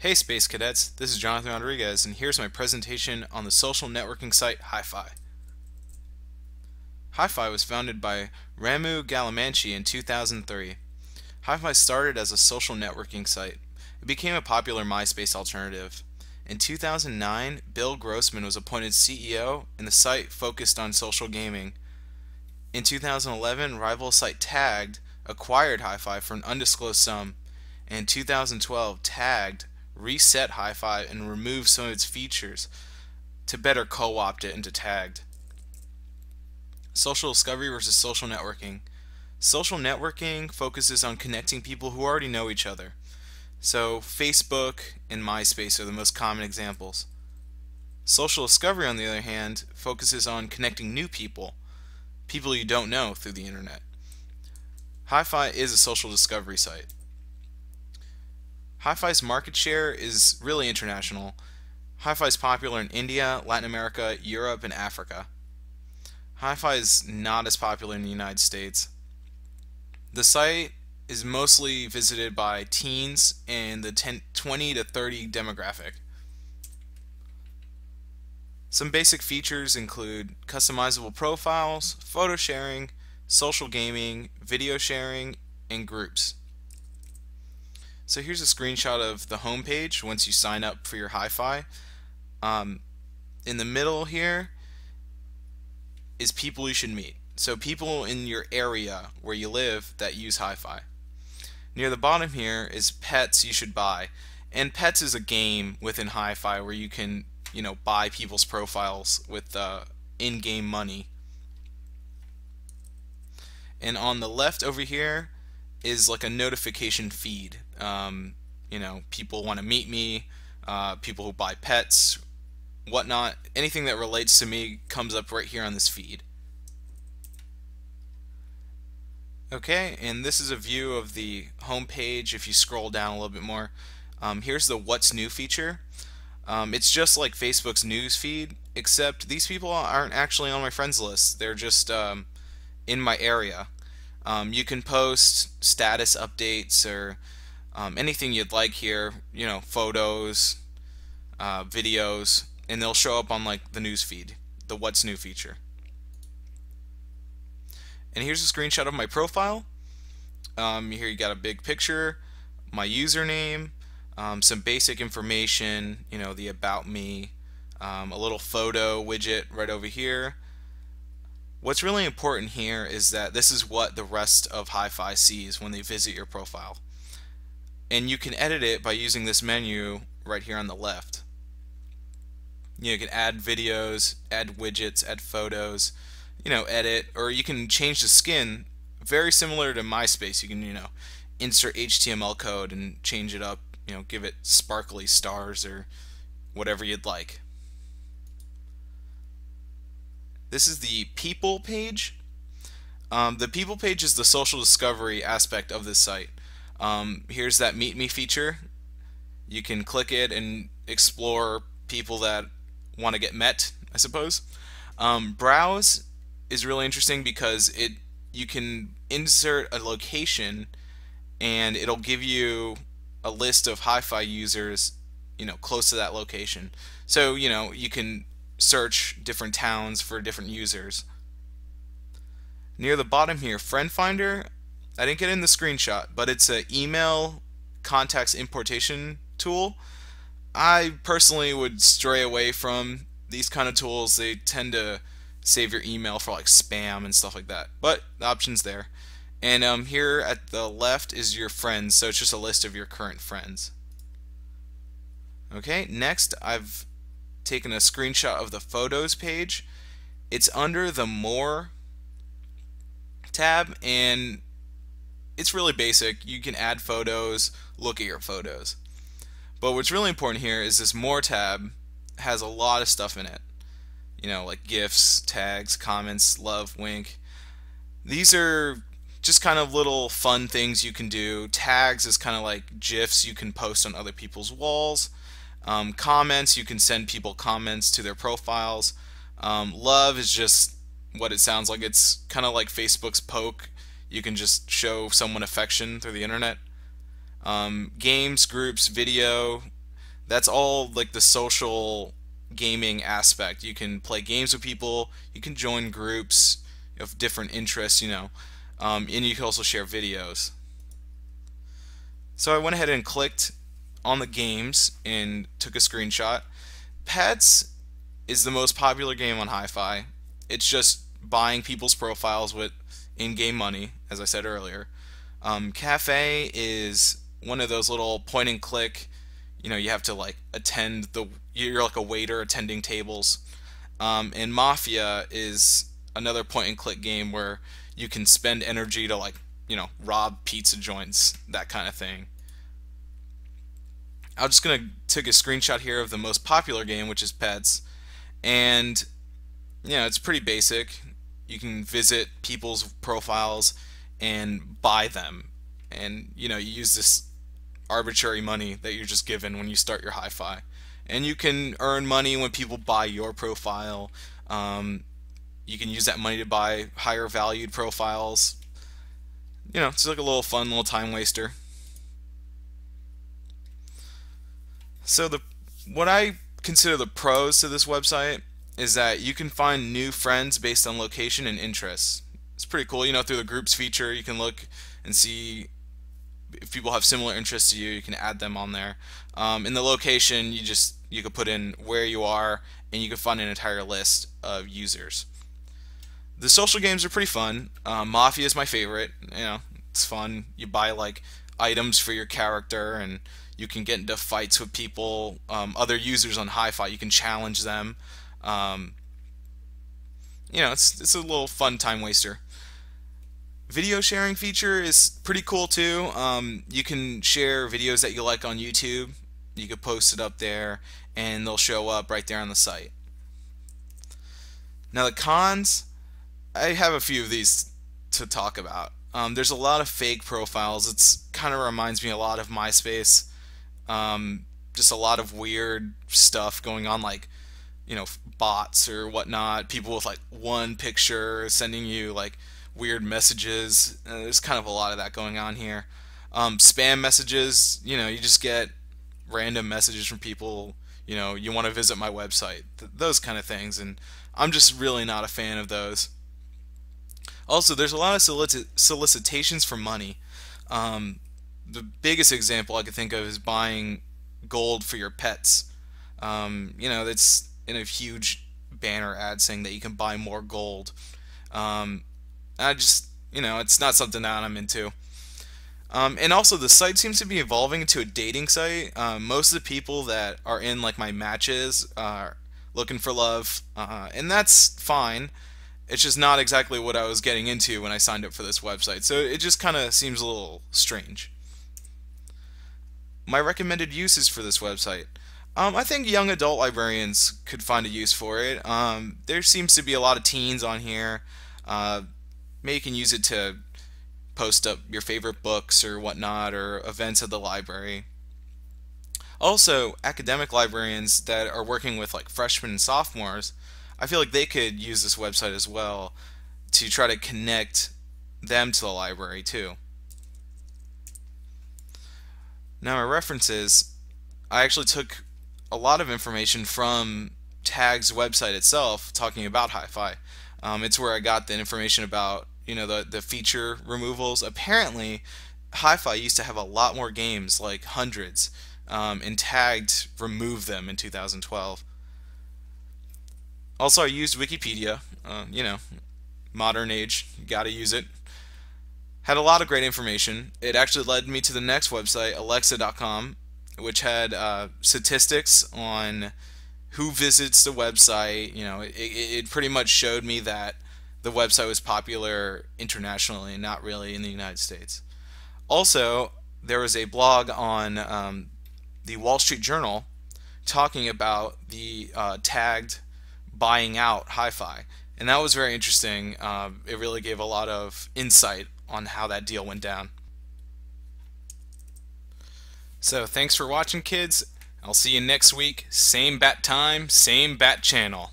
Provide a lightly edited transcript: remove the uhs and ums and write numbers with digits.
Hey Space Cadets, this is Jonathan Rodriguez, and here's my presentation on the social networking site Hi5. Hi5 was founded by Ramu Galamanchi in 2003. Hi5 started as a social networking site. It became a popular MySpace alternative. In 2009, Bill Grossman was appointed CEO, and the site focused on social gaming. In 2011, rival site Tagged acquired Hi5 for an undisclosed sum, and in 2012, Tagged reset Hi5 and removed some of its features to better co-opt it into Tagged. Social discovery versus social networking. Social networking focuses on connecting people who already know each other. So Facebook and MySpace are the most common examples. Social discovery, on the other hand, focuses on connecting new people, people you don't know through the internet. Hi5 is a social discovery site. Hi5's market share is really international. Hi5 is popular in India, Latin America, Europe, and Africa. Hi5 is not as popular in the United States. The site is mostly visited by teens and the 20 to 30 demographic. Some basic features include customizable profiles, photo sharing, social gaming, video sharing, and groups. So here's a screenshot of the home page once you sign up for your Hi5. In the middle here is people you should meet. So people in your area where you live that use Hi5. Near the bottom here is pets you should buy. And pets is a game within Hi5 where you can, buy people's profiles with in-game money. And on the left over here is like a notification feed. People want to meet me, people who buy pets, whatnot. Anything that relates to me comes up right here on this feed. Okay, and this is a view of the home page. If you scroll down a little bit more, here's the What's New feature. It's just like Facebook's news feed, except these people aren't actually on my friends list. They're just in my area. You can post status updates or anything you'd like here, photos, videos, and they'll show up on like the news feed, the What's New feature. And here's a screenshot of my profile. Here you got a big picture, my username, some basic information, the about me, a little photo widget right over here. What's really important here is that this is what the rest of Hi5 sees when they visit your profile. And you can edit it by using this menu right here on the left. You can add videos, add widgets, add photos, edit, or you can change the skin, very similar to MySpace. You can, insert HTML code and change it up, give it sparkly stars or whatever you'd like. This is the People page. The People page is the social discovery aspect of this site. Here's that Meet Me feature. You can click it and explore people that want to get met, I suppose. Browse is really interesting because you can insert a location and it'll give you a list of Hi5 users, close to that location. So, you can search different towns for different users. Near the bottom here, Friend Finder, I didn't get in the screenshot, but it's an email contacts importation tool. I personally would stray away from these kind of tools. They tend to save your email for like spam and stuff like that, but the option's there. And here at the left is your friends, so it's just a list of your current friends. Okay, next I've taken a screenshot of the Photos page. It's under the More tab, and it's really basic. You can add photos, look at your photos. But what's really important here is this More tab has a lot of stuff in it. Like GIFs, tags, comments, love, wink. These are just kind of little fun things you can do. Tags is kind of like GIFs you can post on other people's walls. Comments, you can send people comments to their profiles. Love is just what it sounds like. It's kind of like Facebook's poke. You can just show someone affection through the internet. Games, groups, video. That's all like the social gaming aspect. You can play games with people, you can join groups of different interests, and you can also share videos. So I went ahead and clicked on the games and took a screenshot. Pets is the most popular game on Hi5. It's just buying people's profiles with in-game money, as I said earlier. Cafe is one of those little point and click. You have to like you're like a waiter attending tables. And Mafia is another point and click game where you can spend energy to like, rob pizza joints, that kind of thing. I'm just gonna take a screenshot here of the most popular game, which is Pets, and it's pretty basic. You can visit people's profiles and buy them, and you use this arbitrary money that you're just given when you start your Hi5, and you can earn money when people buy your profile. You can use that money to buy higher valued profiles. It's like a little fun little time waster. So what I consider the pros to this website is that you can find new friends based on location and interests. It's pretty cool. Through the groups feature, you can look and see if people have similar interests to you. You can add them on there. In the location, you could put in where you are, and you can find an entire list of users. The social games are pretty fun. Mafia is my favorite. It's fun. You buy like items for your character, and you can get into fights with people, other users on Hi5. You can challenge them. It's a little fun time waster. Video sharing feature is pretty cool too. You can share videos that you like on YouTube. You could post it up there, and they'll show up right there on the site. Now the cons, I have a few of these to talk about. There's a lot of fake profiles. It's kind of reminds me a lot of MySpace. Just a lot of weird stuff going on, like bots or whatnot. People with like one picture sending you like weird messages. There's kind of a lot of that going on here. Spam messages. You just get random messages from people. You want to visit my website. Those kind of things, and I'm just really not a fan of those. Also, there's a lot of solicitations for money. The biggest example I could think of is buying gold for your pets. That's in a huge banner ad saying that you can buy more gold. It's not something that I'm into. And also, the site seems to be evolving into a dating site. Most of the people that are in like my matches are looking for love, and that's fine. It's just not exactly what I was getting into when I signed up for this website, so it just kind of seems a little strange. My recommended uses for this website. I think young adult librarians could find a use for it. There seems to be a lot of teens on here. Maybe you can use it to post up your favorite books or whatnot, or events at the library. Also, academic librarians that are working with like freshmen and sophomores, I feel like they could use this website as well to try to connect them to the library too. Now, my references, I actually took a lot of information from Tag's website itself talking about Hi5. It's where I got the information about the feature removals. Apparently, Hi5 used to have a lot more games, like hundreds, and Tagged removed them in 2012. Also, I used Wikipedia. Modern age, you gotta use it. Had a lot of great information. It actually led me to the next website, Alexa.com, which had statistics on who visits the website. It pretty much showed me that the website was popular internationally and not really in the United States. Also, there was a blog on the Wall Street Journal talking about the Tagged buying out Hi5, and that was very interesting. It really gave a lot of insight on how that deal went down. So thanks for watching, kids. I'll see you next week. Same bat time, same bat channel.